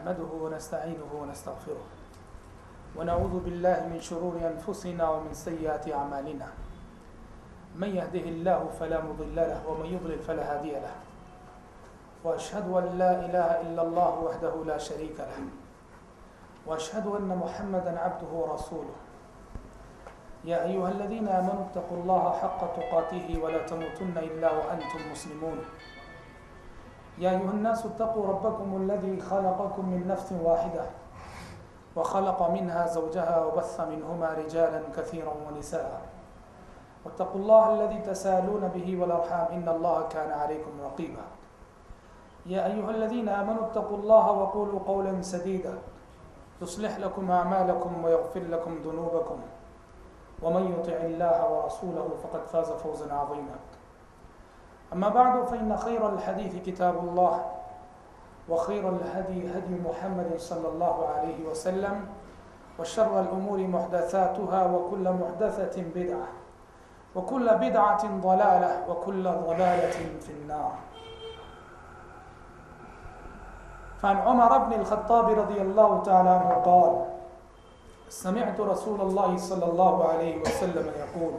نحمده ونستعينه ونستغفره ونعوذ بالله من شرور أنفسنا ومن سيئات أعمالنا من يهده الله فلا مضل له ومن يضلل فلا هادي له وأشهد أن لا إله إلا الله وحده لا شريك له وأشهد أن محمدا عبده ورسوله يا أيها الذين آمنوا اتقوا الله حق تقاته ولا تموتن إلا وأنتم مسلمون يا أيها الناس اتقوا ربكم الذي خلقكم من نفس واحدة وخلق منها زوجها وبث منهما رجالا كثيرا ونساء واتقوا الله الذي تسالون به والأرحام إن الله كان عليكم رقيبا يا أيها الذين آمنوا اتقوا الله وقولوا قولا سديدا يصلح لكم أعمالكم ويغفر لكم ذنوبكم ومن يطع الله ورسوله فقد فاز فوزا عظيما أما بعد فإن خير الحديث كتاب الله وخير الهدي هدي محمد صلى الله عليه وسلم وشر الأمور محدثاتها وكل محدثة بدعة وكل بدعة ضلالة وكل ضلالة في النار. فعن عمر بن الخطاب رضي الله تعالى عنه قال سمعت رسول الله صلى الله عليه وسلم يقول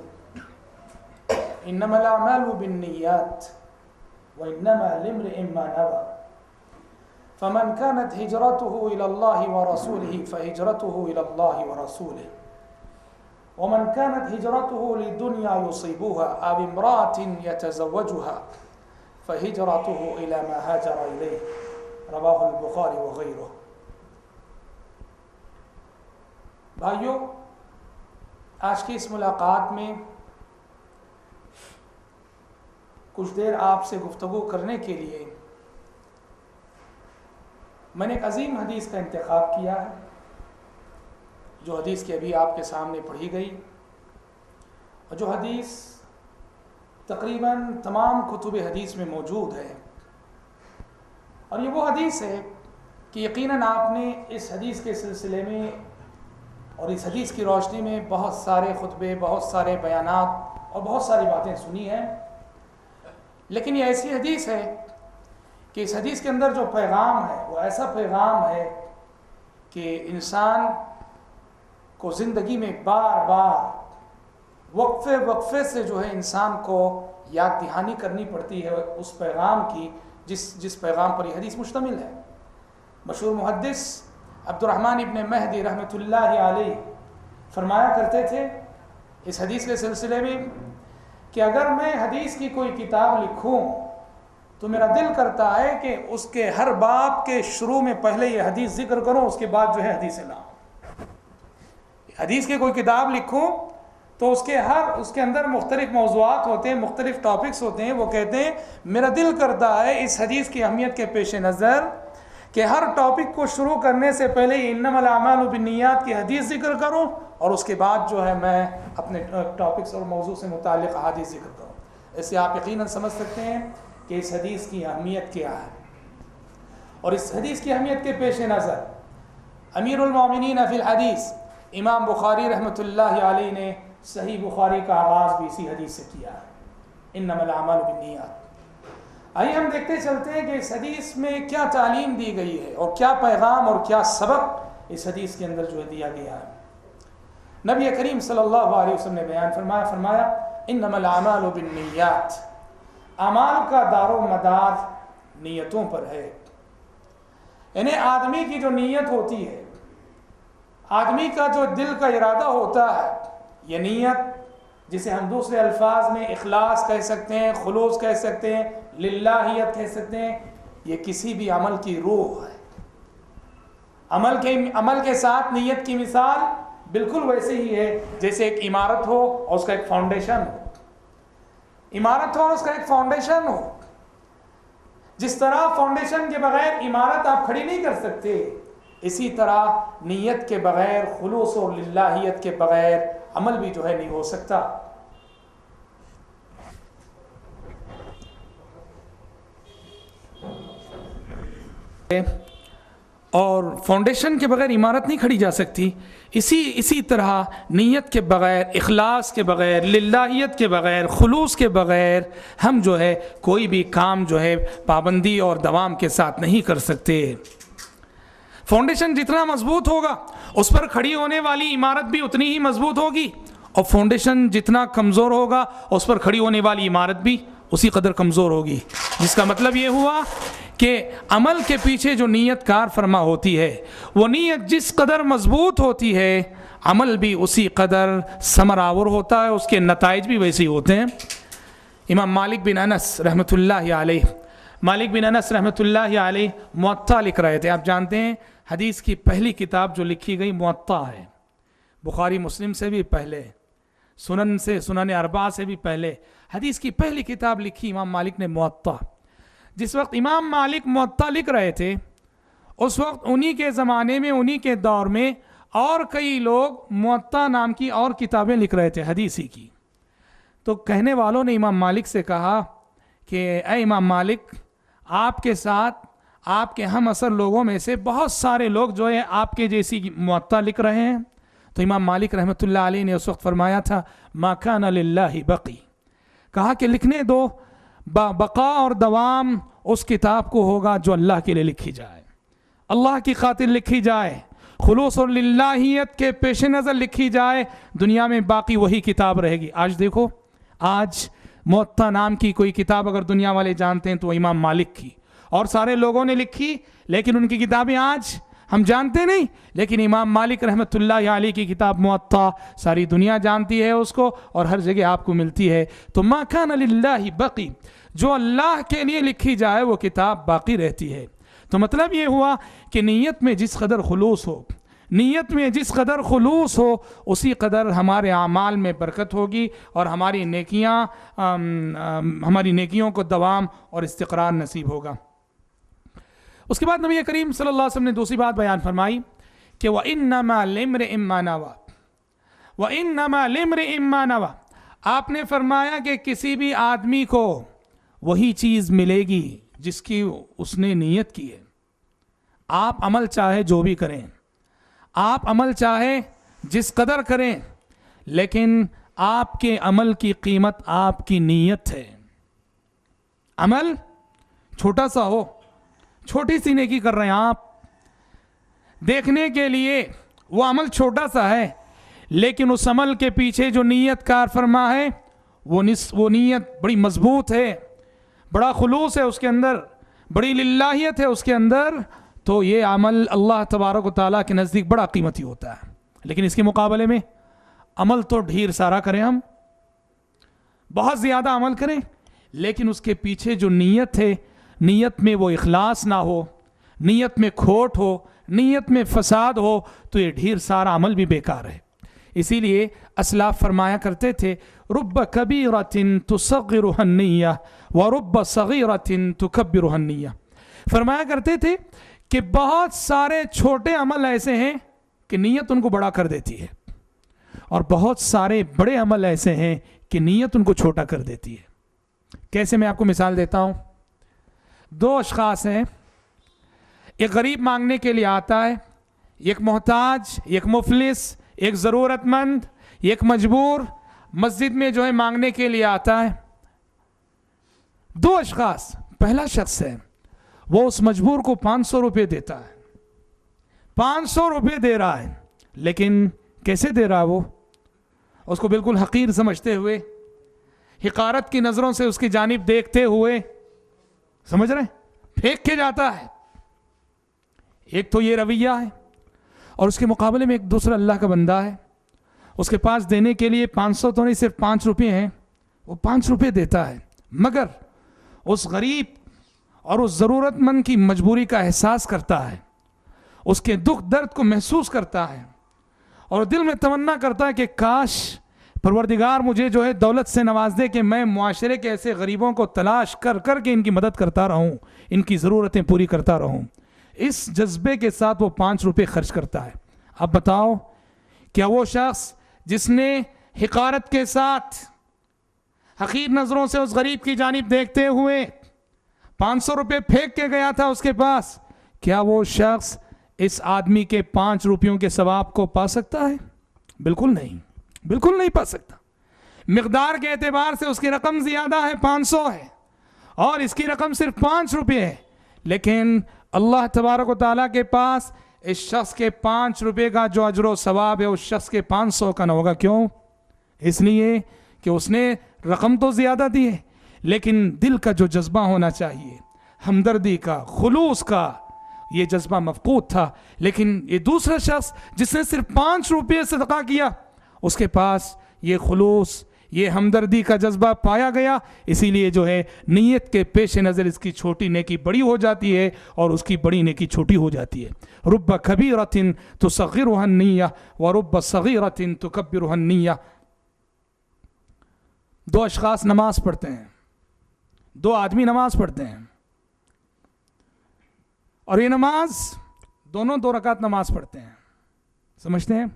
إنما الأعمال بالنيات وإنما لامرئ ما نوى فمن كانت هجرته إلى الله ورسوله فهجرته إلى الله ورسوله ومن كانت هجرته لدنيا يصيبها أو امرأة يتزوجها فهجرته إلى ما هاجر إليه رواه البخاری وغیرہ. بھائیو، آج کی اس ملاقات میں کچھ دیر آپ سے گفتگو کرنے کے لیے میں نے ایک عظیم حدیث کا انتخاب کیا ہے، جو حدیث کی ابھی آپ کے سامنے پڑھی گئی، اور جو حدیث تقریباً تمام کتب حدیث میں موجود ہے. اور یہ وہ حدیث ہے کہ یقیناً آپ نے اس حدیث کے سلسلے میں اور اس حدیث کی روشنی میں بہت سارے خطبے، بہت سارے بیانات اور بہت ساری باتیں سنی ہیں. لیکن یہ ایسی حدیث ہے کہ اس حدیث کے اندر جو پیغام ہے وہ ایسا پیغام ہے کہ انسان کو زندگی میں بار بار وقفے سے جو ہے انسان کو یاد دہانی کرنی پڑتی ہے اس پیغام کی جس پیغام پر یہ حدیث مشتمل ہے. مشہور محدث عبد الرحمن ابن مہدی رحمۃ اللہ علیہ فرمایا کرتے تھے اس حدیث کے سلسلے میں کہ اگر میں حدیث کی کوئی کتاب لکھوں تو میرا دل کرتا ہے کہ اس کے ہر باب کے شروع میں پہلے یہ حدیث ذکر کروں، اس کے بعد جو ہے حدیث لاؤں. حدیث کی کوئی کتاب لکھوں تو اس کے اندر مختلف موضوعات ہوتے ہیں، مختلف ٹاپکس ہوتے ہیں. وہ کہتے ہیں میرا دل کرتا ہے اس حدیث کی اہمیت کے پیش نظر کہ ہر ٹاپک کو شروع کرنے سے پہلے انما الاعمال بالنیات کی حدیث ذکر کروں اور اس کے بعد جو ہے میں اپنے ٹاپکس اور موضوع سے متعلق حدیث ذکر کروں. اس سے آپ یقیناً سمجھ سکتے ہیں کہ اس حدیث کی اہمیت کیا ہے. اور اس حدیث کی اہمیت کے پیش نظر امیر المومنین فی الحدیث امام بخاری رحمۃ اللہ علیہ نے صحیح بخاری کا آغاز بھی اسی حدیث سے کیا ہے، انما الاعمال بالنیات. آئیے ہم دیکھتے چلتے ہیں کہ اس حدیث میں کیا تعلیم دی گئی ہے اور کیا پیغام اور کیا سبق اس حدیث کے اندر جو ہے دیا گیا ہے. نبی کریم صلی اللہ علیہ وسلم نے بیان فرمایا انما الاعمال بالنیات، اعمال کا دار و مدار نیتوں پر ہے. یعنی آدمی کی جو نیت ہوتی ہے، آدمی کا جو دل کا ارادہ ہوتا ہے، یہ نیت جسے ہم دوسرے الفاظ میں اخلاص کہہ سکتے ہیں، خلوص کہہ سکتے ہیں، للہیت کہہ سکتے ہیں، یہ کسی بھی عمل کی روح ہے. عمل کے ساتھ نیت کی مثال بالکل ویسے ہی ہے جیسے ایک عمارت ہو اور اس کا ایک فاؤنڈیشن ہو. عمارت ہو اور اس کا ایک فاؤنڈیشن ہو. جس طرح فاؤنڈیشن کے بغیر عمارت آپ کھڑی نہیں کر سکتے، اسی طرح نیت کے بغیر، خلوص اور للہیت کے بغیر عمل بھی جو ہے نہیں ہو سکتا. اور فاؤنڈیشن کے بغیر عمارت نہیں کھڑی جا سکتی. اسی طرح نیت کے بغیر، اخلاص کے بغیر، للہیت کے بغیر، خلوص کے بغیر ہم جو ہے کوئی بھی کام جو ہے پابندی اور دوام کے ساتھ نہیں کر سکتے. फाउंडेशन जितना मजबूत होगा उस पर खड़ी होने वाली इमारत भी उतनी ही मजबूत होगी, और फाउंडेशन जितना कमज़ोर होगा उस पर खड़ी होने वाली इमारत भी उसी कदर कमज़ोर होगी। जिसका मतलब ये हुआ कि अमल के पीछे जो नीयत कार फरमा होती है, वो नीयत जिस कदर मजबूत होती है, अमल भी उसी कदर समरावर होता है, उसके नताइज भी वैसे ही होते हैं। इमाम मालिक बिन अनस रहमतुल्लाहि अलैह मुअत्ता लिख रहे थे। आप जानते हैं हदीस की पहली किताब जो लिखी गई मुअत्ता है, बुखारी मुस्लिम से भी पहले, सुनन अरबा से भी पहले हदीस की पहली किताब लिखी इमाम मालिक ने मुअत्ता। जिस वक्त इमाम मालिक मुअत्ता लिख रहे थे, उस वक्त उन्हीं के ज़माने में, उन्हीं के दौर में और कई लोग मुअत्ता नाम की और किताबें लिख रहे थे हदीसी की। तो कहने वालों ने इमाम मालिक से कहा कि ऐ इमाम मालिक, आपके साथ आपके हम असर लोगों में से बहुत सारे लोग जो है आपके जैसी मुअत्ता लिख रहे हैं। तो इमाम मालिक रहमतुल्लाह अलैह ने उस वक्त फरमाया था, मा काना लिल्लाहि बक़ी, कहा कि लिखने दो, बका और दवाम उस किताब को होगा जो अल्लाह के लिए लिखी जाए, अल्लाह की खातिर लिखी जाए, खुलूस और लिल्लाहियत के पेश नज़र लिखी जाए, दुनिया में बाकी वही किताब रहेगी। आज देखो, आज मुअत्ता नाम की कोई किताब अगर दुनिया वाले जानते हैं तो इमाम मालिक की, और सारे लोगों ने लिखी, लेकिन उनकी किताबें आज हम जानते नहीं, लेकिन इमाम मालिक रहमतुल्लाहि अलैह की किताब मुअत्ता सारी दुनिया जानती है उसको, और हर जगह आपको मिलती है। तो मा काना लिल्लाहि बक़ी, जो अल्लाह के लिए लिखी जाए वो किताब बाकी रहती है। तो मतलब ये हुआ कि नीयत में जिस कदर खुलूस हो, नीयत में जिस कदर खुलूस हो, उसी कदर हमारे अमाल में बरकत होगी, और हमारी नेकियों को दवाम और इस्तिक़रार नसीब होगा। उसके बाद नबी करीम सल्लल्लाहु अलैहि वसल्लम ने दूसरी बात बयान फरमाई कि व इन्नमा लिम्रिइन मा नवा, व इन्नमा लिम्रिइन मा नवा। आपने फरमाया कि किसी भी आदमी को वही चीज़ मिलेगी जिसकी उसने नीयत की है। आप अमल चाहे जो भी करें, आप अमल चाहे जिस कदर करें, लेकिन आपके अमल की कीमत आपकी नीयत है। अमल छोटा सा हो, छोटी सी नेकी कर रहे हैं आप, देखने के लिए वो अमल छोटा सा है, लेकिन उस अमल के पीछे जो नीयत कार फरमा है वो नीयत बड़ी मजबूत है, बड़ा खुलूस है उसके अंदर, बड़ी लिल्लाहियत है उसके अंदर, तो ये अमल अल्लाह तबारक व तआला के नज़दीक बड़ा कीमती होता है। लेकिन इसके मुकाबले में अमल तो ढेर सारा करें, हम बहुत ज़्यादा अमल करें, लेकिन उसके पीछे जो नीयत है, नीयत में वो इखलास ना हो, नीयत में खोट हो, नीयत में फसाद हो, तो ये ढेर सारा अमल भी बेकार है। इसीलिए असलाफ फरमाया करते थे, रुब्ब कबीरतिन तुसग़िरुहन निय्या व रुब्ब सग़ीरतिन तुकब्बिरुहन निय्या। फरमाया करते थे कि बहुत सारे छोटे अमल ऐसे हैं कि नीयत उनको बड़ा कर देती है, और बहुत सारे बड़े अमल ऐसे हैं कि नीयत उनको छोटा कर देती है। कैसे, मैं आपको मिसाल देता हूँ। दो अशख़ास हैं, एक गरीब मांगने के लिए आता है, एक मोहताज, एक मुफलिस, एक ज़रूरतमंद, एक मजबूर मस्जिद में जो है मांगने के लिए आता है। दो अशख़ास, पहला शख्स है वो उस मजबूर को 500 रुपये देता है, 500 रुपये दे रहा है, लेकिन कैसे दे रहा है वो? उसको बिल्कुल हकीर समझते हुए, हिकारत की नज़रों से उसकी जानिब देखते हुए, समझ रहे, फेंक के जाता है। एक तो ये रवैया है, और उसके मुकाबले में एक दूसरा अल्लाह का बंदा है, उसके पास देने के लिए 500 तो नहीं, सिर्फ 5 रुपये हैं, वो 5 रुपये देता है, मगर उस गरीब और उस ज़रूरतमंद की मजबूरी का एहसास करता है, उसके दुख दर्द को महसूस करता है, और दिल में तमन्ना करता है कि काश परवरदिगार मुझे जो है दौलत से नवाज दे कि मैं मुआशरे के ऐसे गरीबों को तलाश कर कर के इनकी मदद करता रहूं, इनकी ज़रूरतें पूरी करता रहूं। इस जज्बे के साथ वो 5 रुपये खर्च करता है। अब बताओ, क्या वो शख्स जिसने हिकारत के साथ, हकीर नज़रों से उस गरीब की जानिब देखते हुए 500 रुपये फेंक के गया था उसके पास, क्या वो शख्स इस आदमी के 5 रुपयों के सवाब को पा सकता है? बिल्कुल नहीं, बिल्कुल नहीं पा सकता। मिकदार के एतबार से उसकी रकम ज़्यादा है, 500 है, और इसकी रकम सिर्फ 5 रुपये है, लेकिन अल्लाह तबारक व तआला के पास इस शख्स के 5 रुपए का जो अजर व सवाब है उस शख्स के 500 का न होगा। क्यों? इसलिए कि उसने रकम तो ज़्यादा दी है, लेकिन दिल का जो जज्बा होना चाहिए, हमदर्दी का, खुलूस का, ये जज्बा मफकूद था। लेकिन ये दूसरा शख्स जिसने सिर्फ 5 रुपये सदका किया, उसके पास ये खुलूस, ये हमदर्दी का जज्बा पाया गया। इसीलिए जो है नीयत के पेश नज़र इसकी छोटी नेकी बड़ी हो जाती है और उसकी बड़ी नेकी छोटी हो जाती है। रुब्ब कबीरतिन तुसग़िरुहा निय्या व रुब्ब सग़ीरतिन तुकब्बिरुहा निय्या। 2 अशख़ास नमाज पढ़ते हैं, 2 आदमी नमाज पढ़ते हैं, और ये नमाज दोनों 2 रकात नमाज पढ़ते हैं, समझते हैं।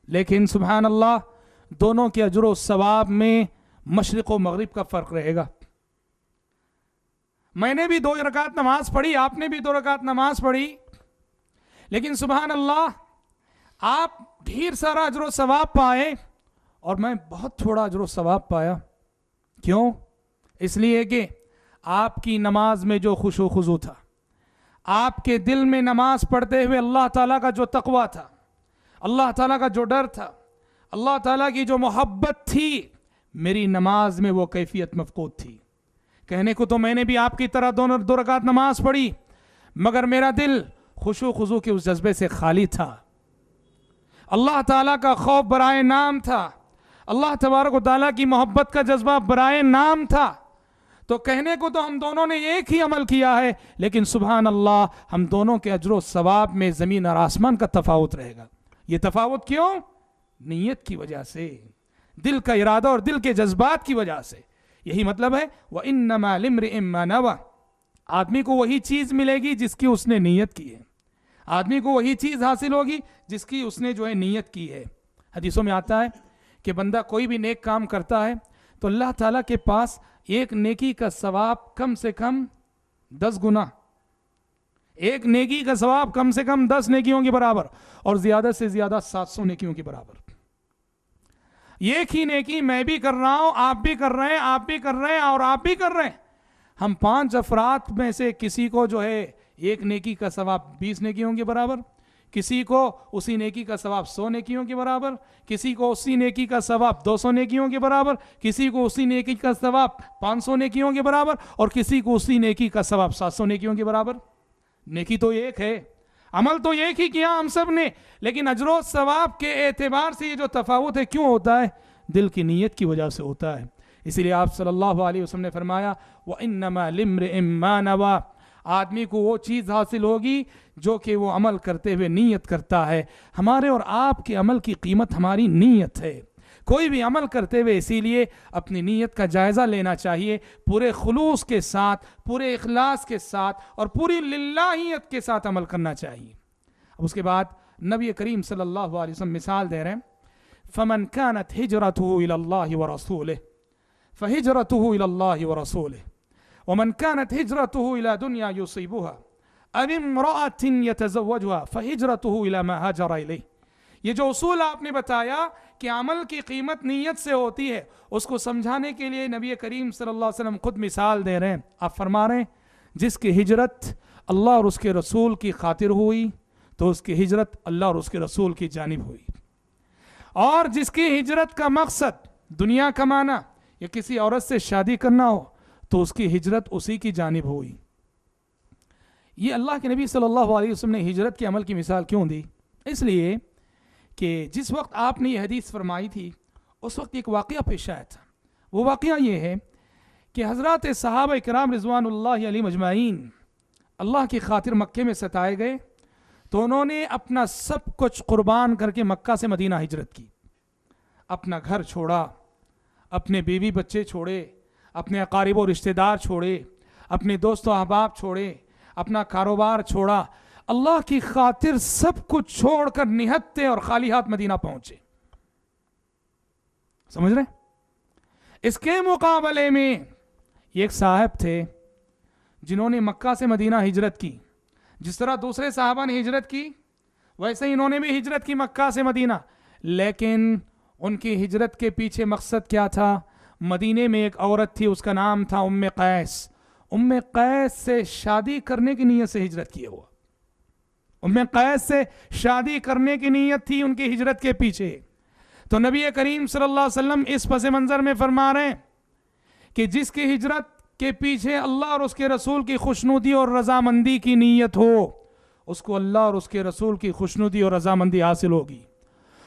लेकिन सुबहान अल्लाह, दोनों के अजर व सवाब में मशरिक़ व मगरिब का फ़र्क रहेगा। मैंने भी 2 रकात नमाज पढ़ी, आपने भी 2 रकात नमाज पढ़ी, लेकिन सुबहान अल्लाह आप ढेर सारा अजर व सवाब पाए और मैं बहुत थोड़ा अजर व सवाब पाया। क्यों? इसलिए कि आपकी नमाज में जो खुशू खुजू था, आपके दिल में नमाज पढ़ते हुए अल्लाह ताला का जो तक़वा था, अल्लाह ताला का जो डर था, अल्लाह ताला की जो मोहब्बत थी, मेरी नमाज में वो कैफियत मफकूद थी। कहने को तो मैंने भी आपकी तरह 2 रकात नमाज पढ़ी, मगर मेरा दिल खुशू खुजू के उस जज्बे से खाली था। अल्लाह ताला का खौफ बराए नाम था, अल्लाह तबारक व तआला की मोहब्बत का जज्बा बराए नाम था। तो कहने को तो हम दोनों ने एक ही अमल किया है, लेकिन सुभान अल्लाह हम दोनों के अजर व सवाब में ज़मीन और आसमान का तफावत रहेगा। ये तफावत क्यों? नीयत की वजह से, दिल का इरादा और दिल के जज्बात की वजह से। यही मतलब है व इन्नमा लिम्रिइम मा नवा। आदमी को वही चीज़ मिलेगी जिसकी उसने नीयत की है, आदमी को वही चीज़ हासिल होगी जिसकी उसने जो है नीयत की है। हदीसों में आता है कि बंदा कोई भी नेक काम करता है तो अल्लाह ताला के पास एक नेकी का सवाब कम से कम 10 गुना, एक नेकी का सवाब कम से कम 10 नेकियों के बराबर, और ज़्यादा से ज़्यादा 700 नेकियों के बराबर। एक ही नेकी मैं भी कर रहा हूं, आप भी कर रहे हैं, आप भी कर रहे हैं और आप भी कर रहे हैं। हम 5 अफराद में से किसी को जो है एक नेकी का सवाब 20 नेकियों के बराबर, किसी को उसी नेकी का सवाब 100 नेकियों के बराबर, किसी को उसी नेकी का सवाब 200 नेकियों के बराबर, किसी को उसी नेकी का सवाब 500 नेकियों के बराबर, और किसी को उसी नेकी का सवाब 700 नेकियों के बराबर। नेकी तो एक है, अमल तो एक ही किया हम सब ने, लेकिन अजरो सवाब के एतबार से ये जो तफावत है क्यों होता है? दिल की नीयत की वजह से होता है। इसीलिए आप सल्लल्लाहु अलैहि वसल्लम ने फरमाया व इन्नमा लिम्रिइम मा नवा। आदमी को वो चीज़ हासिल होगी जो कि वो अमल करते हुए नीयत करता है। हमारे और आपके अमल की कीमत हमारी नीयत है। कोई भी अमल करते हुए इसीलिए अपनी नीयत का जायज़ा लेना चाहिए, पूरे खुलूस के साथ, पूरे इखलास के साथ और पूरी लिल्लाहियत के साथ अमल करना चाहिए। अब उसके बाद नबी करीम सल्लल्लाहु अलैहि वसल्लम मिसाल दे रहे हैं, फमन कानत हिजरतुहु इलल्लाहि व रसूलिहि फहिजरतुहु इलल्लाहि व रसूलिहि वमन कानत हिजरतुहु इला दुनिया युसीबुहा अव इम्रअतिन यतज़व्वजुहा फहिजरतुहु इला मा हाजरा इलैहि। ये जो उसूल आपने बताया कि अमल की कीमत नीयत से होती है, उसको समझाने के लिए नबी करीम सल्लल्लाहु अलैहि वसल्लम खुद मिसाल दे रहे हैं। आप फरमा रहे हैं जिसकी हिजरत अल्लाह और उसके रसूल की खातिर हुई तो उसकी हिजरत अल्लाह और उसके रसूल की जानिब हुई, और जिसकी हिजरत का मकसद दुनिया कमाना या किसी औरत से शादी करना हो तो उसकी हिजरत उसी की जानिब हुई। ये अल्लाह के नबी सल्लल्लाहु अलैहि वसल्लम ने हिजरत के अमल की मिसाल क्यों दी? इसलिए कि जिस वक्त आपने ये हदीस फरमाई थी उस वक्त एक वाक़या पेश आया था। वो वाक़या ये है कि हज़रत सहाबा किराम रिज़वानुल्लाहि अलैहिम अजमाइन अल्लाह की खातिर मक्के में सताए गए तो उन्होंने अपना सब कुछ कुर्बान करके मक्का से मदीना हिजरत की। अपना घर छोड़ा, अपने बीवी बच्चे छोड़े, अपने अकारिब और रिश्तेदार छोड़े, अपने दोस्त और अहबाब छोड़े, अपना कारोबार छोड़ा, अल्लाह की खातिर सब कुछ छोड़कर निहत्ते और खाली हाथ मदीना पहुंचे। समझ रहे? इसके मुकाबले में एक साहब थे जिन्होंने मक्का से मदीना हिजरत की। जिस तरह दूसरे साहबा ने हिजरत की वैसे ही इन्होंने भी हिजरत की मक्का से मदीना, लेकिन उनकी हिजरत के पीछे मकसद क्या था? मदीने में एक औरत थी, उसका नाम था उम्मे कैस। उम्मे कैस से शादी करने की नीयत से हिजरत किए हुआ। ام قیس سے شادی کرنے کی نیت تھی ان کی ہجرت کے پیچھے. تو نبی کریم صلی اللہ علیہ وسلم اس پس منظر میں فرما رہے ہیں کہ جس کی ہجرت کے پیچھے اللہ اور اس کے رسول کی خوشنودی اور رضامندی کی نیت ہو, اس کو اللہ اور اس کے رسول کی خوشنودی اور رضامندی حاصل ہوگی,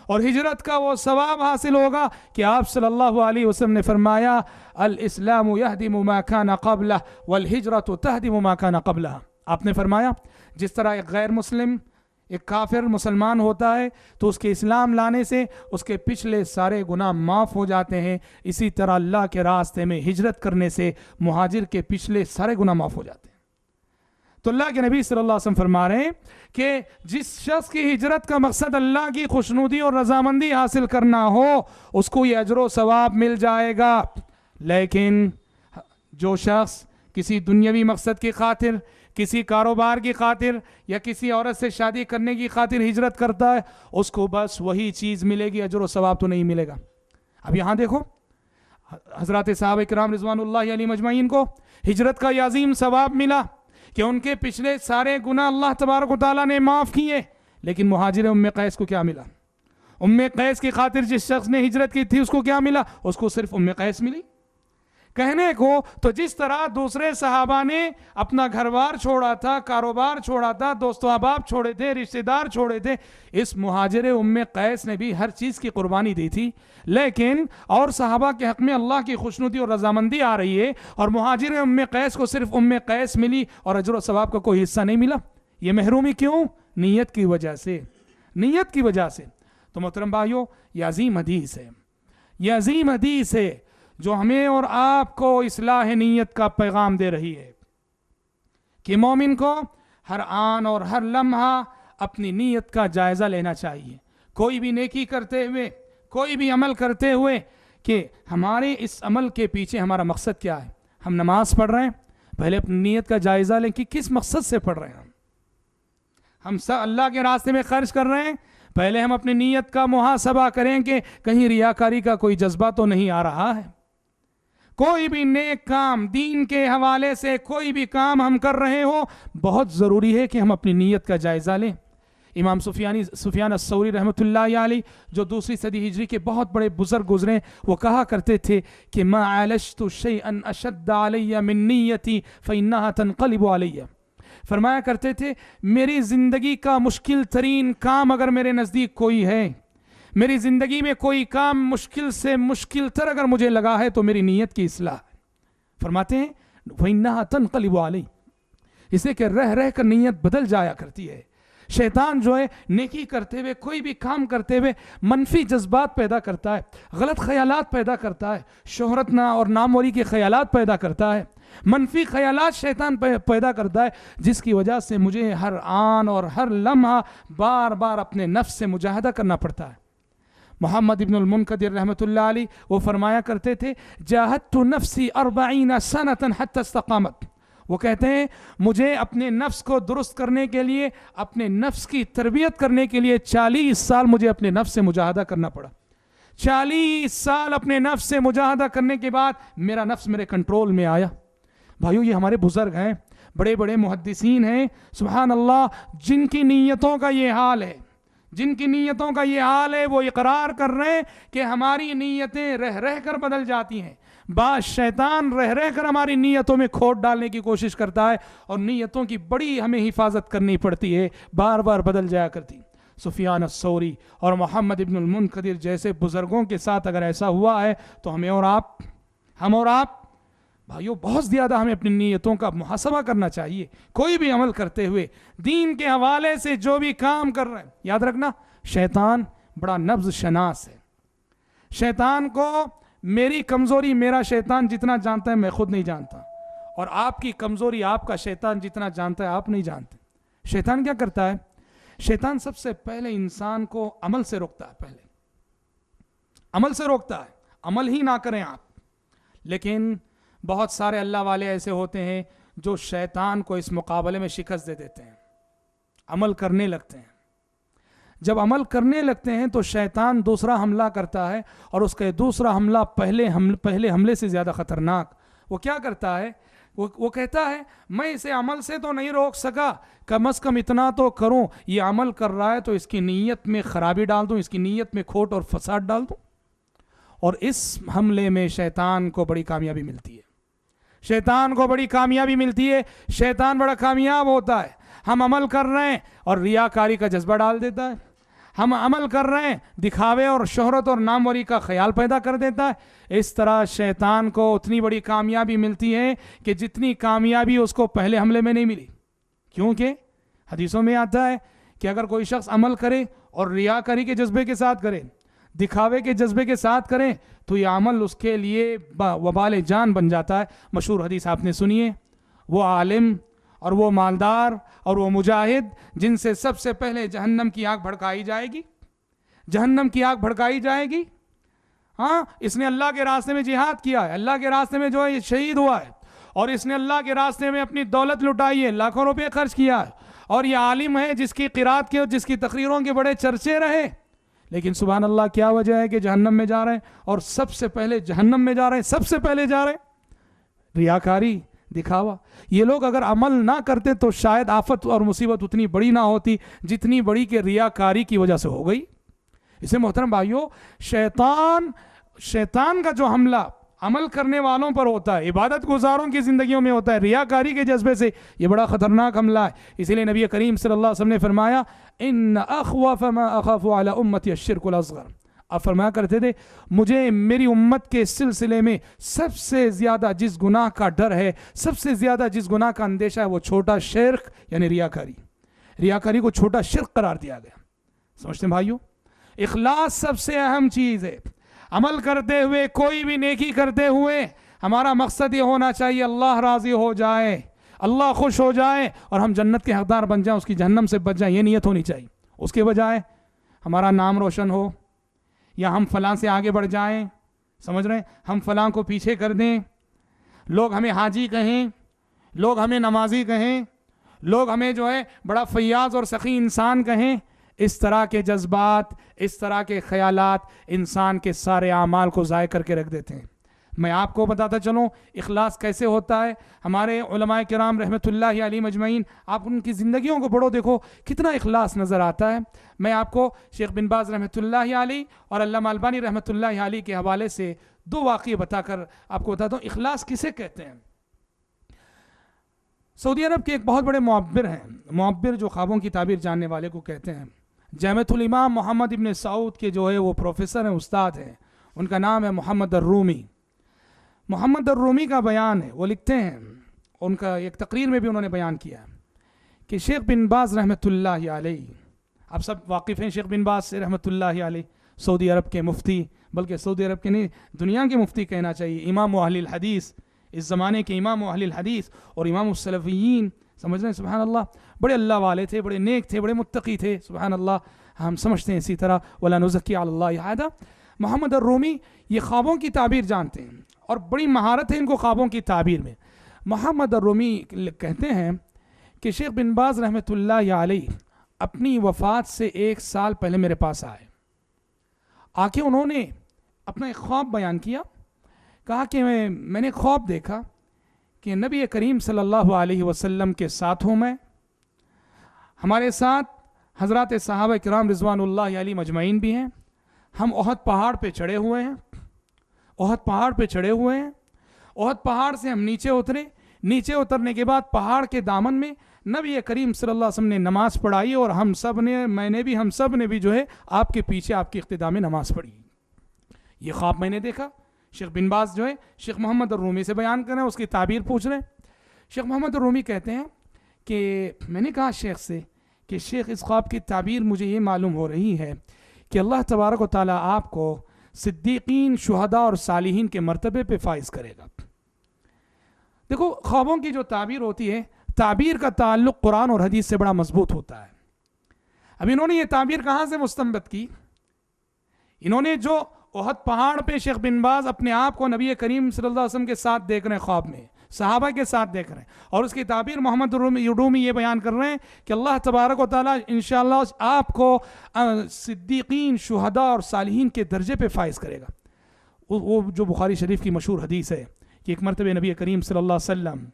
اور ہجرت کا وہ ثواب حاصل ہوگا کہ آپ صلی اللہ علیہ وسلم نے فرمایا الاسلام یہدم ما کان قبلہ والہجرت تہدم ما کان قبلہ. آپ نے فرمایا جس طرح ایک غیر مسلم, ایک کافر مسلمان ہوتا ہے تو اس کے اسلام لانے سے اس کے پچھلے سارے گناہ معاف ہو جاتے ہیں, اسی طرح اللہ کے راستے میں ہجرت کرنے سے مہاجر کے پچھلے سارے گناہ معاف ہو جاتے ہیں. تو اللہ کے نبی صلی اللہ علیہ وسلم فرما رہے ہیں کہ جس شخص کی ہجرت کا مقصد اللہ کی خوشنودی اور رضامندی حاصل کرنا ہو اس کو یہ اجر و ثواب مل جائے گا. لیکن جو شخص کسی دنیاوی مقصد کی خاطر, کسی کاروبار کی خاطر یا کسی عورت سے شادی کرنے کی خاطر ہجرت کرتا ہے اس کو بس وہی چیز ملے گی, اجر و ثواب تو نہیں ملے گا. اب یہاں دیکھو حضرات صحابہ کرام رضوان اللہ علیہم اجمعین کو ہجرت کا یہ عظیم ثواب ملا کہ ان کے پچھلے سارے گناہ اللہ تبارک و تعالیٰ نے معاف کیے. لیکن مہاجر ام قیس کو کیا ملا؟ ام قیس کی خاطر جس شخص نے ہجرت کی تھی اس کو کیا ملا؟ اس کو صرف ام قیس ملی. کہنے کو تو جس طرح دوسرے صحابہ نے اپنا گھر بار چھوڑا تھا, کاروبار چھوڑا تھا, دوست و احباب چھوڑے تھے, رشتہ دار چھوڑے تھے, اس مہاجر ام قیس نے بھی ہر چیز کی قربانی دی تھی. لیکن اور صحابہ کے حق میں اللہ کی خوشنودی اور رضامندی آ رہی ہے, اور مہاجر ام قیس کو صرف ام قیس ملی اور اجر و ثواب کا کوئی حصہ نہیں ملا. یہ محرومی کیوں؟ نیت کی وجہ سے, نیت کی وجہ سے. تو محترم بھائیو, یہ عظیم حدیث ہے, یہ عظیم حدیث ہے جو ہمیں اور آپ کو اصلاح نیت کا پیغام دے رہی ہے کہ مومن کو ہر آن اور ہر لمحہ اپنی نیت کا جائزہ لینا چاہیے. کوئی بھی نیکی کرتے ہوئے, کوئی بھی عمل کرتے ہوئے کہ ہمارے اس عمل کے پیچھے ہمارا مقصد کیا ہے. ہم نماز پڑھ رہے ہیں, پہلے اپنی نیت کا جائزہ لیں کہ کس مقصد سے پڑھ رہے ہیں. ہم سب اللہ کے راستے میں خرچ کر رہے ہیں, پہلے ہم اپنی نیت کا محاسبہ کریں کہ کہیں ریاکاری کا کوئی جذبہ تو نہیں آ رہا ہے. کوئی بھی نیک کام دین کے حوالے سے کوئی بھی کام ہم کر رہے ہو, بہت ضروری ہے کہ ہم اپنی نیت کا جائزہ لیں. امام سفیان الثوری رحمۃ اللہ علیہ جو دوسری صدی ہجری کے بہت بڑے بزرگ گزرے, وہ کہا کرتے تھے کہ ما عالجت شیئا اشد علی من نیتی فانہا تنقلب علی. فرمایا کرتے تھے میری زندگی کا مشکل ترین کام اگر میرے نزدیک کوئی ہے, میری زندگی میں کوئی کام مشکل سے مشکل تر اگر مجھے لگا ہے تو میری نیت کی اصلاح ہے. فرماتے ہیں فَإِنَّهَا تَنْقَلِبُ عَلَيْهِ, اس لیے کہ رہ رہ کر نیت بدل جایا کرتی ہے. شیطان جو ہے نیکی کرتے ہوئے, کوئی بھی کام کرتے ہوئے منفی جذبات پیدا کرتا ہے, غلط خیالات پیدا کرتا ہے, شہرت نہ اور ناموری کے خیالات پیدا کرتا ہے, منفی خیالات شیطان پیدا کرتا ہے, جس کی وجہ سے مجھے ہر آن اور ہر لمحہ بار بار اپنے نفس سے مجاہدہ کرنا پڑتا ہے. محمد ابن المنکدر رحمۃ اللہ علیہ وہ فرمایا کرتے تھے جاہدت نفسی 40 سنة حتى استقامت. وہ کہتے ہیں مجھے اپنے نفس کو درست کرنے کے لیے, اپنے نفس کی تربیت کرنے کے لیے 40 سال مجھے اپنے نفس سے مجاہدہ کرنا پڑا. 40 سال اپنے نفس سے مجاہدہ کرنے کے بعد میرا نفس میرے کنٹرول میں آیا. بھائیو, یہ ہمارے بزرگ ہیں, بڑے بڑے محدثین ہیں, سبحان اللہ, جن کی نیتوں کا یہ حال ہے, جن کی نیتوں کا یہ حال ہے, وہ اقرار کر رہے ہیں کہ ہماری نیتیں رہ رہ کر بدل جاتی ہیں. بعض شیطان رہ رہ کر ہماری نیتوں میں کھوٹ ڈالنے کی کوشش کرتا ہے, اور نیتوں کی بڑی ہمیں حفاظت کرنی پڑتی ہے, بار بار بدل جایا کرتی. سفیان الثوری اور محمد ابن المنکدر جیسے بزرگوں کے ساتھ اگر ایسا ہوا ہے تو ہم اور آپ بھائیو بہت زیادہ ہمیں اپنی نیتوں کا محاسبہ کرنا چاہیے. کوئی بھی عمل کرتے ہوئے دین کے حوالے سے جو بھی کام کر رہے ہیں, یاد رکھنا شیطان بڑا نبض شناس ہے. شیطان کو میری کمزوری میرا شیطان جتنا جانتا ہے میں خود نہیں جانتا, اور آپ کی کمزوری آپ کا شیطان جتنا جانتا ہے آپ نہیں جانتے. شیطان کیا کرتا ہے؟ شیطان سب سے پہلے انسان کو عمل سے روکتا ہے, پہلے عمل سے روکتا ہے, عمل ہی نہ کریں آپ. لیکن بہت سارے اللہ والے ایسے ہوتے ہیں جو شیطان کو اس مقابلے میں شکست دے دیتے ہیں, عمل کرنے لگتے ہیں. جب عمل کرنے لگتے ہیں تو شیطان دوسرا حملہ کرتا ہے, اور اس کا دوسرا حملہ پہلے حملے سے زیادہ خطرناک. وہ کیا کرتا ہے؟ وہ کہتا ہے میں اسے عمل سے تو نہیں روک سکا، کم از کم اتنا تو کروں، یہ عمل کر رہا ہے تو اس کی نیت میں خرابی ڈال دوں، اس کی نیت میں کھوٹ اور فساد ڈال دوں. اور اس حملے میں شیطان کو بڑی کامیابی ملتی ہے، شیطان کو بڑی کامیابی ملتی ہے. شیطان بڑا کامیاب ہوتا ہے. ہم عمل کر رہے ہیں اور ریاکاری کا جذبہ ڈال دیتا ہے. ہم عمل کر رہے ہیں، دکھاوے اور شہرت اور ناموری کا خیال پیدا کر دیتا ہے. اس طرح شیطان کو اتنی بڑی کامیابی ملتی ہے کہ جتنی کامیابی اس کو پہلے حملے میں نہیں ملی. کیونکہ حدیثوں میں آتا ہے کہ اگر کوئی شخص عمل کرے اور ریاکاری کے جذبے کے ساتھ کرے، دکھاوے کے جذبے کے ساتھ کریں، تو یہ عمل اس کے لیے وبال جان بن جاتا ہے. مشہور حدیث آپ نے سنی ہے، وہ عالم اور وہ مالدار اور وہ مجاہد جن سے سب سے پہلے جہنم کی آگ بھڑکائی جائے گی، جہنم کی آگ بھڑکائی جائے گی. ہاں، اس نے اللہ کے راستے میں جہاد کیا ہے، اللہ کے راستے میں جو ہے شہید ہوا ہے، اور اس نے اللہ کے راستے میں اپنی دولت لٹائی ہے، لاکھوں روپے خرچ کیا ہے، اور یہ عالم ہے جس کی قرات کے اور جس کی تقریروں کے بڑے چرچے رہے. لیکن سبحان اللہ کیا وجہ ہے کہ جہنم میں جا رہے ہیں، اور سب سے پہلے جہنم میں جا رہے ہیں، سب سے پہلے جا رہے ہیں؟ ریاکاری، دکھاوا. یہ لوگ اگر عمل نہ کرتے تو شاید آفت اور مصیبت اتنی بڑی نہ ہوتی جتنی بڑی کہ ریاکاری کی وجہ سے ہو گئی. اسے محترم بھائیوں، شیطان کا جو حملہ عمل کرنے والوں پر ہوتا ہے، عبادت گزاروں کی زندگیوں میں ہوتا ہے، ریاکاری کے جذبے سے، یہ بڑا خطرناک حملہ ہے. اسی لیے نبی کریم صلی اللہ علیہ وسلم نے فرمایا ان اخوف ما اخاف علی امتی الشرک الاصغر. آپ فرمایا کرتے تھے مجھے میری امت کے سلسلے میں سب سے زیادہ جس گناہ کا ڈر ہے، سب سے زیادہ جس گناہ کا اندیشہ ہے، وہ چھوٹا شرک یعنی ریاکاری. ریاکاری کو چھوٹا شرک قرار دیا گیا. سمجھتے ہیں بھائیوں؟ اخلاص سب سے اہم چیز ہے. عمل کرتے ہوئے، کوئی بھی نیکی کرتے ہوئے ہمارا مقصد یہ ہونا چاہیے اللہ راضی ہو جائے، اللہ خوش ہو جائے اور ہم جنت کے حقدار بن جائیں، اس کی جہنم سے بچ جائیں. یہ نیت ہونی چاہیے. اس کے بجائے ہمارا نام روشن ہو، یا ہم فلاں سے آگے بڑھ جائیں، سمجھ رہے ہیں، ہم فلاں کو پیچھے کر دیں، لوگ ہمیں حاجی کہیں، لوگ ہمیں نمازی کہیں، لوگ ہمیں جو ہے بڑا فیاض اور سخی انسان کہیں. اس طرح کے جذبات، اس طرح کے خیالات انسان کے سارے اعمال کو ضائع کر کے رکھ دیتے ہیں. میں آپ کو بتاتا چلوں اخلاص کیسے ہوتا ہے. ہمارے علماء کرام رحمۃ اللہ علیہ مجمعین، آپ ان کی زندگیوں کو پڑھو، دیکھو کتنا اخلاص نظر آتا ہے. میں آپ کو شیخ بن باز رحمۃ اللہ علیہ اور علامہ البانی رحمۃ اللہ علیہ کے حوالے سے دو واقعے بتا کر آپ کو بتاتا ہوں اخلاص کسے کہتے ہیں. سعودی عرب کے ایک بہت بڑے معبر ہیں، معبر جو خوابوں کی تعبیر جاننے والے کو کہتے ہیں. جامعۃ الامام محمد ابن سعود کے جو ہے وہ پروفیسر ہیں، استاد ہیں. ان کا نام ہے محمد الرومی. محمد الرومی کا بیان ہے، وہ لکھتے ہیں، ان کا ایک تقریر میں بھی انہوں نے بیان کیا کہ شیخ بن باز رحمۃ اللہ علیہ، آپ سب واقف ہیں شیخ بن باز سے رحمۃ اللہ علیہ، سعودی عرب کے مفتی، بلکہ سعودی عرب کے نہیں دنیا کے مفتی کہنا چاہیے، امام اہل الحدیث، اس زمانے کے امام اہل الحدیث اور امام السلفیین. سمجھ رہے ہیں سبحان اللہ، بڑے اللہ والے تھے، بڑے نیک تھے، بڑے متقی تھے. سبحان اللہ، ہم سمجھتے ہیں اسی طرح ولا نزکی علی اللہ احد. محمد الرومی یہ خوابوں کی تعبیر جانتے ہیں اور بڑی مہارت ہے ان کو خوابوں کی تعبیر میں. محمد الرومی کہتے ہیں کہ شیخ بن باز رحمۃ اللہ علیہ اپنی وفات سے 1 سال پہلے میرے پاس آ کے انہوں نے اپنا ایک خواب بیان کیا. کہا کہ میں نے خواب دیکھا کہ نبی کریم صلی اللہ علیہ وسلم کے ساتھ ہوں میں، ہمارے ساتھ حضرات صحابہ کرام رضوان اللہ علیہ مجمعین بھی ہیں، ہم احد پہاڑ پہ چڑھے ہوئے ہیں، احد پہاڑ پہ چڑھے ہوئے ہیں، احد پہاڑ سے ہم نیچے اترے، نیچے اترنے کے بعد پہاڑ کے دامن میں نبی کریم صلی اللہ علیہ وسلم نے نماز پڑھائی اور ہم سب نے، میں نے بھی، ہم سب نے بھی جو ہے آپ کے پیچھے آپ کی اقتداء میں نماز پڑھی. یہ خواب میں نے دیکھا. شیخ بن باز جو ہے شیخ محمد الرومی سے بیان کر رہے ہیں، اس کی تعبیر پوچھ رہے ہیں. شیخ محمد الرومی کہتے ہیں کہ میں نے کہا شیخ سے کہ شیخ اس خواب کی تعبیر مجھے یہ معلوم ہو رہی ہے کہ اللہ تبارک و تعالیٰ آپ کو صدیقین، شہداء اور صالحین کے مرتبے پہ فائز کرے گا. دیکھو خوابوں کی جو تعبیر ہوتی ہے، تعبیر کا تعلق قرآن اور حدیث سے بڑا مضبوط ہوتا ہے. اب انہوں نے یہ تعبیر کہاں سے مستنبط کی؟ انہوں نے جو احد پہاڑ پہ شیخ بن باز اپنے آپ کو نبی کریم صلی اللہ علیہ وسلم کے ساتھ دیکھ رہے ہیں، خواب میں صحابہ کے ساتھ دیکھ رہے ہیں، اور اس کی تعبیر محمد الرومی یہ بیان کر رہے ہیں کہ اللہ تبارک و تعالیٰ انشاءاللہ آپ کو صدیقین، شہداء اور صالحین کے درجے پہ فائز کرے گا. وہ جو بخاری شریف کی مشہور حدیث ہے کہ ایک مرتبہ نبی کریم صلی اللہ علیہ وسلم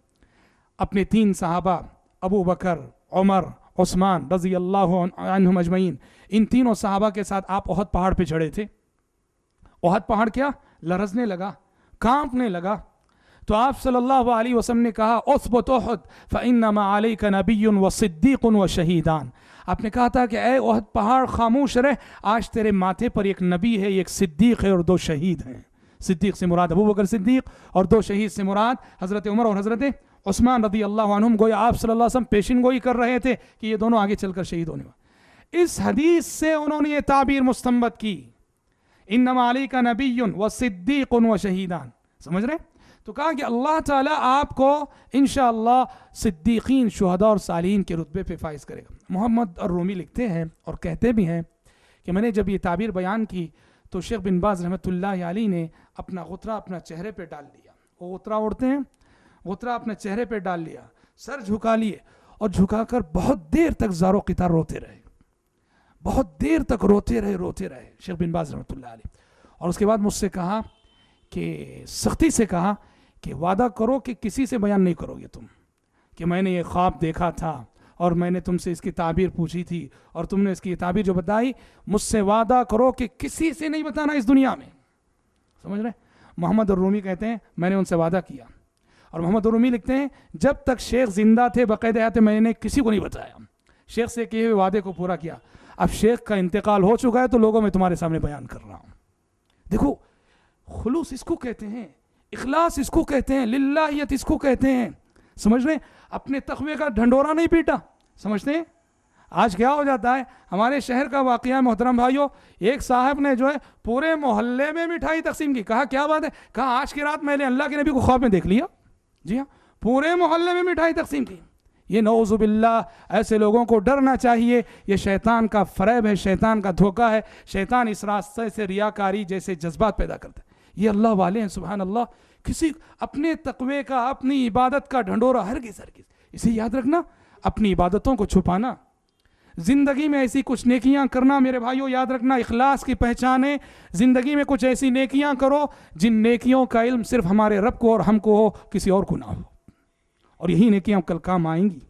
अपने 3 सहाबा अबू बकर, उमर, उस्मान रज़ी अल्लाह अन्हुम अजमईन, इन तीनों सहाबा के साथ आप ओहद पहाड़ पे चढ़े थे। ओहद पहाड़ क्या लरजने लगा, कांपने लगा। तो आप सल्लल्लाहु अलैहि वसल्लम ने कहा उस्बत ओहद फ़इन्नमा अलैका नबिय्युन व सिद्दीक़ुन व शहीदान। आपने कहा था कि ए ओहद पहाड़ खामोश रहे, आज तेरे माथे पर एक नबी है, एक सिद्दीक़ है और 2 शहीद हैं। सिद्दीक़ से मुराद अबू बकर सिद्दीक़ और 2 शहीद से मुराद हज़रत उमर और हज़रत उस्मान रज़ी अल्लाह अन्हुम। गोया आप सल्लल्लाहु अलैहि वसल्लम पेशिन गोई कर रहे थे कि ये दोनों आगे चलकर शहीद होने वाले। इस हदीस से उन्होंने ये ताबीर मुस्तंबत की, इन्नमा अलैका नबिय्युन व सिद्दीक़ुन व शहीदान। समझ रहे? तो कहा कि अल्लाह ताला आपको इंशाअल्लाह सिद्दीकीन, शुहदा और सालिहीन के रुतबे पे फाइज करेगा। मोहम्मद और-रूमी लिखते हैं और कहते भी हैं कि मैंने जब ये ताबीर बयान की तो शेख बिन बाज रहमतुल्लाह अलैह ने अपना गुतरा अपना चेहरे पे डाल लिया। वो गुतरा उड़ते हैं, गुतरा अपने चेहरे पे डाल लिया, सर झुका लिए और झुकाकर बहुत देर तक ज़ारो क़ितार रोते रहे, बहुत देर तक रोते रहे शेख बिन बाज रहमतुल्लाह अलैह। और उसके बाद मुझसे कहा कि सख्ती से कहा कि वादा करो कि किसी से बयान नहीं करोगे तुम, कि मैंने ये ख्वाब देखा था और मैंने तुमसे इसकी ताबीर पूछी थी और तुमने इसकी ताबीर जो बताई, मुझसे वादा करो कि किसी से नहीं बताना इस दुनिया में। समझ रहे? मोहम्मद और-रूमी कहते हैं मैंने उनसे वादा किया। और मोहम्मद और-रूमी लिखते हैं जब तक शेख जिंदा थे बाकायदा आते मैंने किसी को नहीं बताया, शेख से किए हुए वादे को पूरा किया। अब शेख का इंतकाल हो चुका है तो लोगों में तुम्हारे सामने बयान कर रहा हूँ। देखो खुलूस इसको कहते हैं, इखलास इसको कहते हैं, लिल्लाहियत इसको कहते हैं। समझ रहे? अपने तक़वे का ढंडोरा नहीं पीटा। समझते हैं? आज क्या हो जाता है, हमारे शहर का वाक़या मोहतरम भाइयों, एक साहब ने जो है पूरे मोहल्ले में मिठाई तकसीम की। कहा क्या बात है? कहा आज की रात मैंने अल्लाह के नबी को ख्वाब में देख लिया। जी हाँ, पूरे मोहल्ले में मिठाई तकसीम की। ये नऊज़ु बिल्लाह, ऐसे लोगों को डरना चाहिए। ये शैतान का फ़रेब है, शैतान का धोखा है। शैतान इस रास्ते से रियाकारी जैसे जज्बात पैदा करता है। ये अल्लाह वाले हैं, सुभान अल्लाह। किसी अपने तक़वे का, अपनी इबादत का ढंडोरा हरगिज़ इसे याद रखना, अपनी इबादतों को छुपाना, ज़िंदगी में ऐसी कुछ नेकियां करना। मेरे भाइयों याद रखना, इखलास की पहचान है ज़िंदगी में कुछ ऐसी नेकियां करो जिन नेकियों का इल्म सिर्फ हमारे रब को और हमको हो, किसी और को ना हो। और यही नेकियां कल काम आएंगी।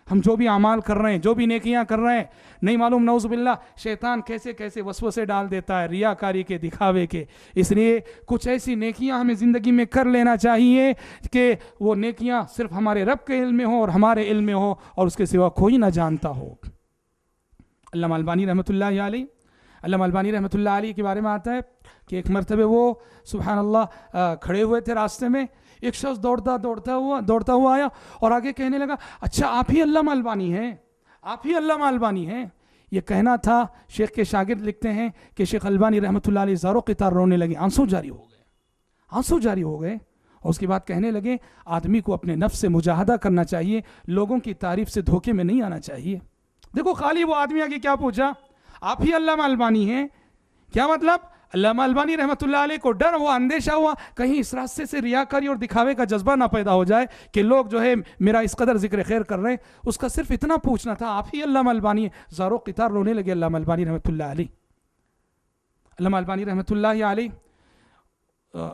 हम जो भी अमाल कर रहे हैं, जो भी नेकियां कर रहे हैं, नहीं मालूम नऊज़ बिल्लाह शैतान कैसे कैसे वसवसे डाल देता है रियाकारी के, दिखावे के। इसलिए कुछ ऐसी नेकियां हमें ज़िंदगी में कर लेना चाहिए कि वो नेकियां सिर्फ हमारे रब के इल्म में हो और हमारे इल्म में हो और उसके सिवा कोई ना जानता हो। अल्लामा अलबानी रहमतुल्लाह अलैह के बारे में आता है कि एक मरतबे वो सुभान अल्लाह खड़े हुए थे रास्ते में, एक शख्स दौड़ता हुआ आया और आगे कहने लगा अच्छा आप ही अल्लामा अलबानी हैं, आप ही अल्लामा अलबानी हैं। ये कहना था। शेख के शागिर्द लिखते हैं कि शेख अलबानी रहमतुल्लाह अलैह ज़ारो क़ितार रोने लगे, आंसू जारी हो गए। और उसके बाद कहने लगे आदमी को अपने नफ्स से मुजाहदा करना चाहिए, लोगों की तारीफ से धोखे में नहीं आना चाहिए। देखो खाली वो आदमी आके क्या पूछा, आप ही अल्लामा अलबानी हैं, क्या मतलब? अल्लामा अलबानी रहमतुल्लाह अलैह को डर हुआ, अंदेशा हुआ कहीं इस रास्ते से रियाकारी और दिखावे का जज्बा ना पैदा हो जाए कि लोग जो है मेरा इस कदर जिक्र खैर कर रहे हैं। उसका सिर्फ इतना पूछना था, आप ही अल्लामा अलबानी हैं। ज़ारो क़ितार रोने लगे अल्लामा अलबानी रहमतुल्लाह अलैह। अल्लामा अलबानी रहमतुल्लाह अलैह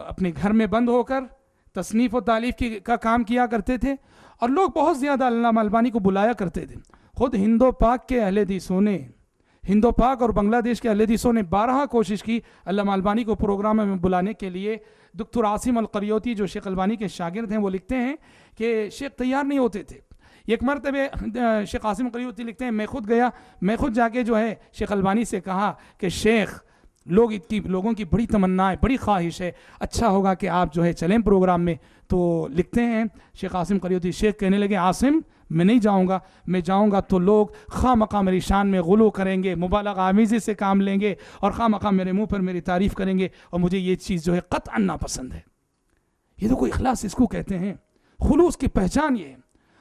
अपने घर में बंद होकर तसनीफ़ और तालीफ़ का काम किया करते थे और लोग बहुत ज़्यादा अल्लामा अलबानी को बुलाया करते थे। खुद हिंदो पाक के अहले हदीसों ने, हिंदो पाक और बांग्लादेश के अहले हदीसों ने 12 कोशिश की अल्लामा अलबानी को प्रोग्राम में बुलाने के लिए। डॉक्टर आसिम अल-क़रियोती जो शेख अलबानी के शागिर्द हैं वो लिखते हैं कि शेख तैयार नहीं होते थे। एक मरतबे शेख आसिम अल-क़रियोती लिखते हैं मैं खुद जाके जो है शेख अलबानी से कहा कि शेख लोगों की बड़ी तमन्ना है, बड़ी ख्वाहिश है, अच्छा होगा कि आप जो है चलें प्रोग्राम में। तो लिखते हैं शेख आसिम क़रियोती, शेख कहने लगे आसिम मैं नहीं जाऊंगा, मैं जाऊंगा तो लोग खामखा मेरी शान में गुलू करेंगे, मुबालगा आमीज़ी से काम लेंगे और खामखा मेरे मुंह पर मेरी तारीफ़ करेंगे और मुझे ये चीज़ जो है क़त्अन नापसंद है। ये तो कोई इखलास इसको कहते हैं, खुलूस की पहचान ये है।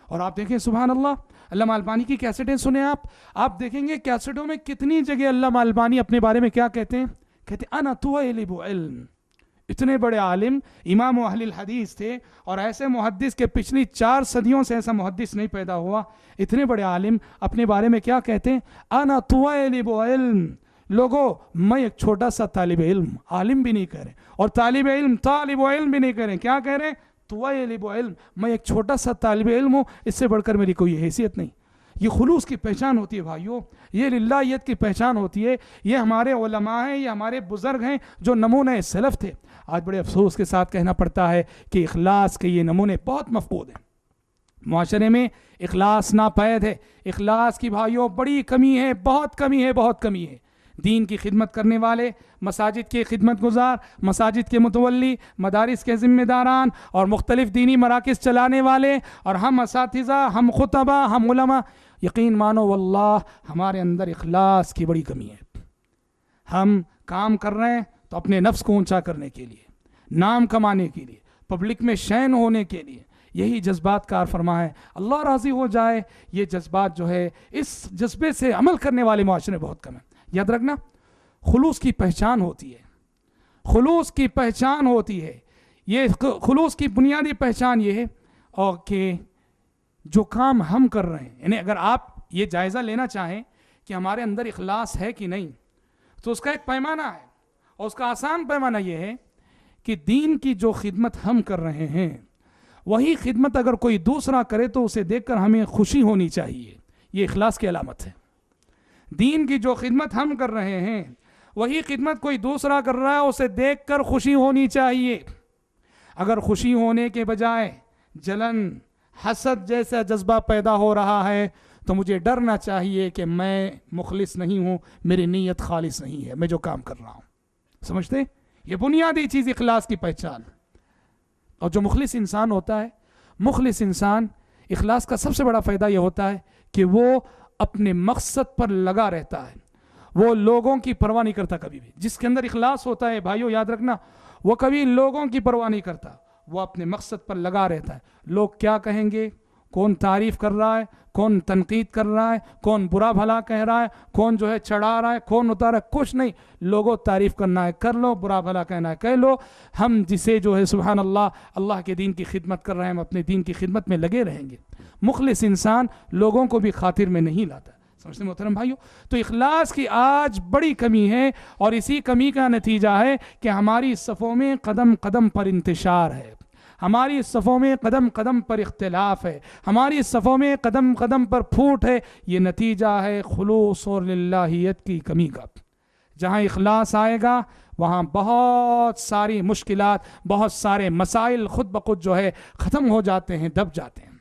और आप देखें सुभान अल्लाह, अल्लामा अलबानी की कैसेटें सुने आप देखेंगे कैसेटों में कितनी जगह अल्लामा अलबानी अपने बारे में क्या कहते हैं, कहते अना तुअलिबु इल्म। इतने बड़े आलिम इमाम अहलिल हदीस थे और ऐसे मुहद्दिस के पिछली 4 सदियों से ऐसा मुहद्दिस नहीं पैदा हुआ। इतने बड़े आलिम अपने बारे में क्या कहते हैं, अना तुअलिबु इल्म। लोगों मैं एक छोटा सा तालिब इल्म, आलिम भी नहीं कह रहे और तालिब इल्म भी नहीं कह रहे, क्या कह रहे, तुवालिब इल्म, मैं एक छोटा सा तालिब इल्म हूँ, इससे बढ़कर मेरी कोई हैसियत नहीं। ये खुलूस की पहचान होती है भाइयों, ये लिल्लाहियत की पहचान होती है। ये हमारे उलमा हैं, ये हमारे बुज़ुर्ग हैं जो नमूने सलफ़ थे। आज बड़े अफसोस के साथ कहना पड़ता है कि इखलास के ये नमूने बहुत मफकूद हैं। मुआशरे में इखलास नापैद है। इखलास की भाइयों बड़ी कमी है, बहुत कमी है, बहुत कमी है। दीन की खिदमत करने वाले, मसाजिद के खिदमत गुजार, मसाजिद के मुतवल्ली, मदारिस के ज़िम्मेदारान और मुख्तलिफ़ दीनी मराकिज़ चलाने वाले, और हम असातिज़ा, हम खुतबा, हम उलमा, यकीन मानो वल्लाह हमारे अंदर इखलास की बड़ी कमी है। हम काम कर रहे हैं तो अपने नफ्स को ऊंचा करने के लिए, नाम कमाने के लिए, पब्लिक में शैन होने के लिए, यही जज्बात कार फरमा है। अल्लाह राज़ी हो जाए, ये जज्बात जो है, इस जज्बे से अमल करने वाले मुआशरे बहुत कम है। याद रखना, खुलूस की पहचान होती है, खुलूस की पहचान होती है। ये खुलूस की बुनियादी पहचान ये है, और कि जो काम हम कर रहे हैं, यानी अगर आप ये जायज़ा लेना चाहें कि हमारे अंदर इखलास है कि नहीं, तो उसका एक पैमाना है, और उसका आसान पैमाना ये है कि दीन की जो खिदमत हम कर रहे हैं, वही खिदमत अगर कोई दूसरा करे तो उसे देखकर हमें खुशी होनी चाहिए। ये इखलास की अलामत है। दीन की जो खिदमत हम कर रहे हैं, वही खिदमत कोई दूसरा कर रहा है, उसे देखकर खुशी होनी चाहिए। अगर खुशी होने के बजाय जलन, हसद जैसा जज्बा पैदा हो रहा है, तो मुझे डरना चाहिए कि मैं मुखलिस नहीं हूँ, मेरी नीयत खालिस नहीं है, मैं जो काम कर रहा हूँ। समझते? ये बुनियादी चीज़ इखलास की पहचान। और जो मुखलिस इंसान होता है, मुखलिस इंसान, इखलास का सबसे बड़ा फ़ायदा ये होता है कि वो अपने मकसद पर लगा रहता है, वो लोगों की परवाह नहीं करता कभी भी। जिसके अंदर इखलास होता है भाइयों, याद रखना, वो कभी लोगों की परवाह नहीं करता, वो अपने मकसद पर लगा रहता है। लोग क्या कहेंगे, कौन तारीफ़ कर रहा है, कौन तनकीद कर रहा है, कौन बुरा भला कह रहा है, कौन जो है चढ़ा रहा है, कौन उतारा, कुछ नहीं। लोगों तारीफ़ करना है कर लो, बुरा भला कहना है कह लो। हम जिसे जो है सुभान अल्लाह, अल्लाह के दीन की खिदमत कर रहे हैं, हम अपने दीन की खिदमत में लगे रहेंगे। मुखलिस इंसान लोगों को भी खातिर में नहीं लाता। समझते मोहतरम भाइयों? तो इखलास की आज बड़ी कमी है, और इसी कमी का नतीजा है कि हमारी सफ़ों में कदम कदम पर इंतशार है, हमारी सफ़ों में कदम कदम पर इख्तिलाफ है, हमारी सफ़ों में कदम कदम पर फूट है। ये नतीजा है खुलूस और लिल्लाहियत की कमी का। जहाँ इखलास आएगा वहाँ बहुत सारी मुश्किलात, बहुत सारे मसाइल खुद ब खुद जो है ख़त्म हो जाते हैं, दब जाते हैं।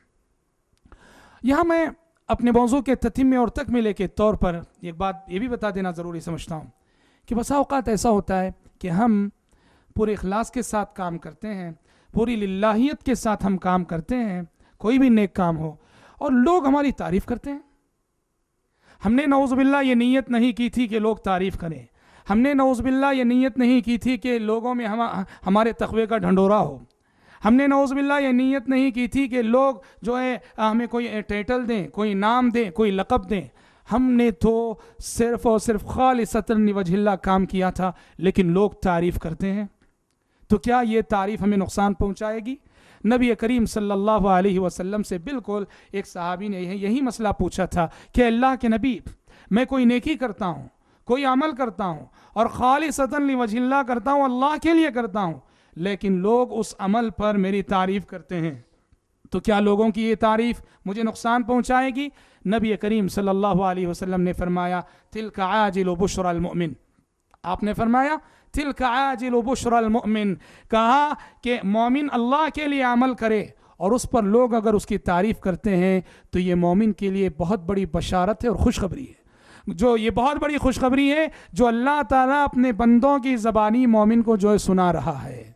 यहाँ मैं अपने मौजू के तथम्य और तकमीले के तौर पर एक बात ये भी बता देना ज़रूरी समझता हूँ कि बसा औक़ात ऐसा होता है कि हम पूरे इखलास के साथ काम करते हैं, पूरी लिल्लाहियत के साथ हम काम करते हैं, कोई भी नेक काम हो, और लोग हमारी तारीफ़ करते हैं। हमने नऊज़ुबिल्लाह ये नीयत नहीं की थी कि लोग तारीफ़ करें, हमने नऊज़ुबिल्लाह ये नीयत नहीं की थी कि लोगों में हमारे तक़वे का ढंढोरा हो, हमने नऊज़ुबिल्लाह ये नीयत नहीं की थी कि लोग जो है हमें कोई टाइटल दें, कोई नाम दें, कोई लक़ब दें। हमने तो सिर्फ़ और सिर्फ खालिसतन वजहिल्लाह काम किया था, लेकिन लोग तारीफ़ करते हैं। तो क्या ये तारीफ़ हमें नुकसान पहुँचाएगी? नबी करीम सल्लल्लाहु अलैहि वसल्लम से बिल्कुल एक सहाबी ने यही मसला पूछा था कि अल्लाह के नबी, मैं कोई नेकी करता हूँ, कोई अमल करता हूँ और खालिसतन वजहिल्लाह करता हूँ, अल्लाह के लिए करता हूँ, लेकिन लोग उस अमल पर मेरी तारीफ़ करते हैं, तो क्या लोगों की ये तारीफ़ मुझे नुकसान पहुँचाएगी? नबी करीम सल्लल्लाहु अलैहि वसल्लम ने फरमाया, तिल्का आजिल बुशरल मुमिन। आपने फरमाया तिल्का आजिल बुशरल मुमिन, कहा कि मोमिन अल्लाह के लिए अमल करे और उस पर लोग अगर उसकी तारीफ़ करते हैं तो ये मोमिन के लिए बहुत बड़ी बशारत है और खुशखबरी है। जो ये बहुत बड़ी खुशखबरी है जो अल्लाह ताला अपने बंदों की ज़बानी मोमिन को जो है सुना रहा है।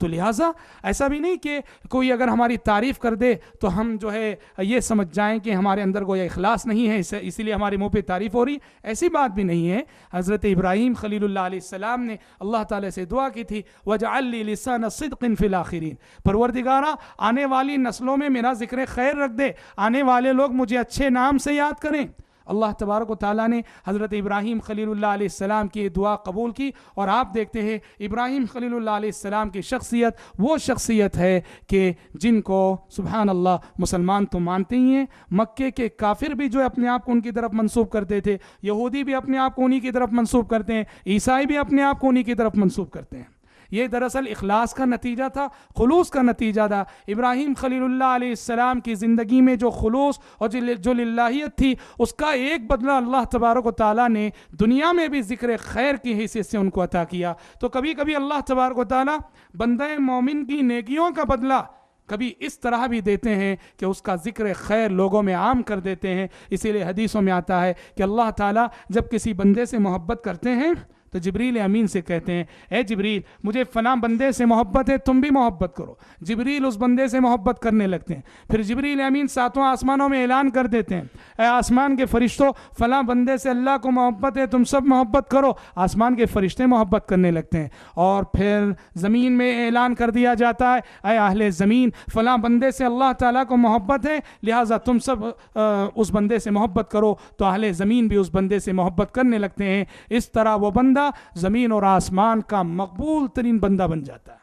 तो लिहाजा ऐसा भी नहीं कि कोई अगर हमारी तारीफ़ कर दे तो हम जो है ये समझ जाएं कि हमारे अंदर कोई इखलास नहीं है, इसीलिए हमारे मुंह पे तारीफ़ हो रही, ऐसी बात भी नहीं है। हज़रत इब्राहीम खलीलुल्लाह अलैहिस्सलाम ने अल्लाह ताला से दुआ की थी, वजअल्ली लिसान सिद्क़िन फ़िल आखिरीन, परवरदिगारा आने वाली नस्लों में मेरा ज़िक्र खैर रख दे, आने वाले लोग मुझे अच्छे नाम से याद करें। अल्लाह तबारक व तआला ने हज़रत इब्राहीम खलीलुल्लाह अलैहिस्सलाम की दुआ कबूल की, और आप देखते हैं इब्राहीम खलीलुल्लाह अलैहिस्सलाम की शख्सियत वो शख्सियत है कि जिनको सुबहान अल्लाह मुसलमान तो मानते ही हैं, मक्के के काफिर भी जो अपने आप को उनकी तरफ मंसूब करते थे, यहूदी भी अपने आप को उन्हीं की तरफ मंसूब करते हैं, ईसाई भी अपने आप को उन्हीं की तरफ मंसूब करते हैं। یہ دراصل اخلاص کا نتیجہ تھا، خلوص کا نتیجہ تھا۔ ابراہیم خلیل اللہ علیہ السلام کی زندگی میں جو خلوص اور جو للہیت تھی، اس کا ایک بدلہ اللہ تبارک و تعالیٰ نے دنیا میں بھی ذکر خیر کی حیثیت سے ان کو عطا کیا۔ تو کبھی کبھی اللہ تبارک و تعالیٰ بندہ مومن کی نیکیوں کا بدلہ کبھی اس طرح بھی دیتے ہیں کہ اس کا ذکر خیر لوگوں میں عام کر دیتے ہیں۔ اسی لیے حدیثوں میں آتا ہے کہ اللہ تعالیٰ جب کسی بندے سے محبت کرتے ہیں تو جبریل امین سے کہتے ہیں، اے جبریل مجھے فلاں بندے سے محبت ہے، تم بھی محبت کرو۔ جبریل اس بندے سے محبت کرنے لگتے ہیں۔ پھر جبریل امین ساتوں آسمانوں میں اعلان کر دیتے ہیں، اے آسمان کے فرشتوں فلاں بندے سے اللہ کو محبت ہے، تم سب محبت کرو۔ آسمان کے فرشتے محبت کرنے لگتے ہیں۔ اور پھر زمین میں اعلان کر دیا جاتا ہے، اے اہل زمین فلاں بندے سے اللہ تعالیٰ کو محبت ہے، لہٰذا تم سب اس بندے سے محبت کرو۔ تو اہل زمین بھی اس بندے سے محبت کرنے لگتے ہیں۔ اس طرح وہ بندہ زمین اور آسمان کا مقبول ترین بندہ بن جاتا ہے۔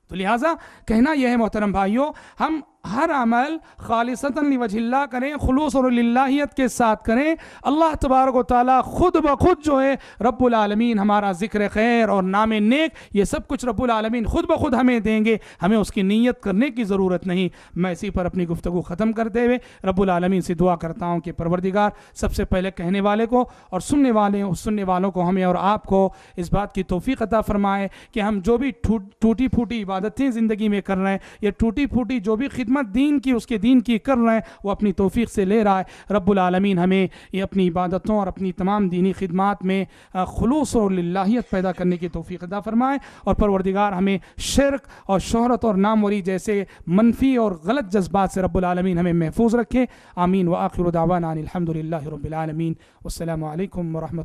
تو لہٰذا کہنا یہ ہے محترم بھائیوں، ہم ہر عمل خالصتاً لوجہ اللہ کریں، خلوص اور للہیت کے ساتھ کریں۔ اللہ تبارک و تعالیٰ خود بخود جو ہے رب العالمین ہمارا ذکر خیر اور نام نیک یہ سب کچھ رب العالمین خود بخود ہمیں دیں گے، ہمیں اس کی نیت کرنے کی ضرورت نہیں۔ میں اسی پر اپنی گفتگو ختم کرتے ہوئے رب العالمین سے دعا کرتا ہوں کہ پروردگار سب سے پہلے کہنے والے کو اور سننے والوں کو، ہمیں اور آپ کو اس بات کی توفیق عطا فرمائے کہ ہم جو بھی ٹوٹی پھوٹی عبادتیں زندگی میں کر رہے ہیں یا ٹوٹی پھوٹی جو بھی خدمت دین کی اس کے دین کی کر رہے ہیں وہ اپنی توفیق سے لے رہا ہے۔ رب العالمین ہمیں یہ اپنی عبادتوں اور اپنی تمام دینی خدمات میں خلوص اور للہیت پیدا کرنے کی توفیق عطا فرمائے، اور پروردگار ہمیں شرک اور شہرت اور ناموری جیسے منفی اور غلط جذبات سے رب العالمین ہمیں محفوظ رکھے۔ آمین۔ وآخر دعوانا ان الحمد للہ رب العالمین۔ والسلام علیکم ورحمۃ